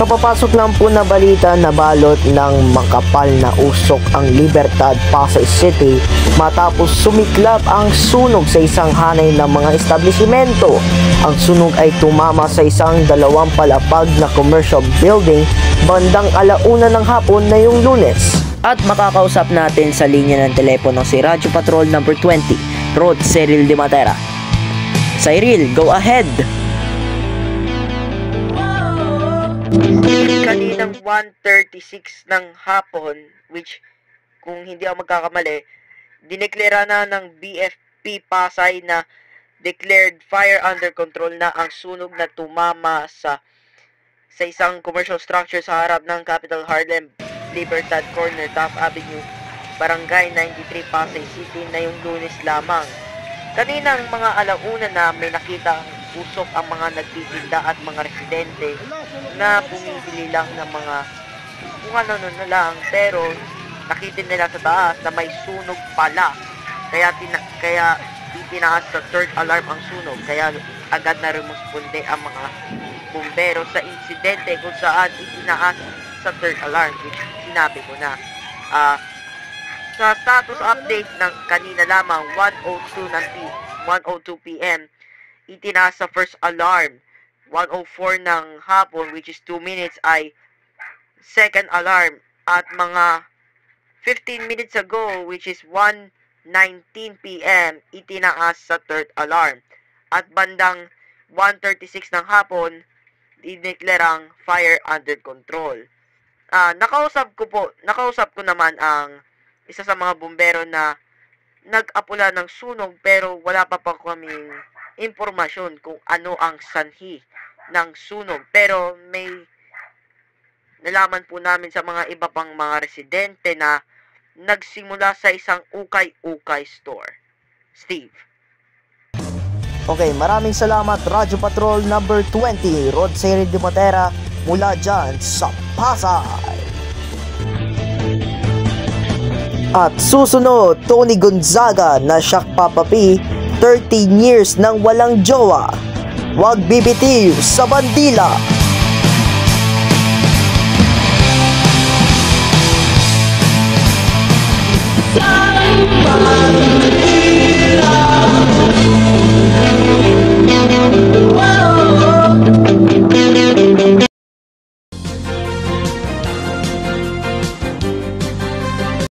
kapapasok lang po na balita na balot ng makapal na usok ang Libertad, Pasay City matapos sumiklab ang sunog sa isang hanay ng mga establishmento. Ang sunog ay tumama sa isang 2 palapag na commercial building bandang 1:00 ng hapon na yung Lunes. At makakausap natin sa linya ng telepono si Radyo Patrol number 20, Rod Cyril de Matera. Cyril, go ahead! Kaninang 1:36 ng hapon, which kung hindi ako magkakamali, dineklara na ng BFP Pasay na declared fire under control na ang sunog na tumama sa isang commercial structure sa harap ng Capital Harlem, Libertad Corner, Taft Avenue, Barangay 93, Pasay City na yung Lunes lamang. Kaninang mga 1:00 na may nakita ang usok ang mga nagtitinda at mga residente na bumibili lang ng mga kung ano na lang, pero nakita nila sa taas na may sunog pala. Kaya itinaas sa third alarm ang sunog. Kaya agad na rumusponde ang mga bumbero sa insidente kung saan itinaas sa third alarm, which sinabi ko na. Sa status update ng kanina lamang, 1:02 p.m. itinaas sa first alarm. 1:04 ng hapon, which is 2 minutes, ay second alarm. At mga 15 minutes ago, which is 1:19 p.m, itinaas sa third alarm. At bandang 1:36 ng hapon, dineklarang fire under control. Nakausap ko naman ang isa sa mga bumbero na nag-apula ng sunog, pero wala pa kaming impormasyon kung ano ang sanhi ng sunog. Pero may nalaman po namin sa mga iba pang mga residente na nagsimula sa isang ukay-ukay store. Steve. Okay, maraming salamat Radyo Patrol number 20, Rod Cyril de Matera mula dyan sa Pasay. At susunod, Tony Gonzaga na Shaq Papa P, 13 years nang walang jowa. Huwag bibitiw sa bandila. Bye.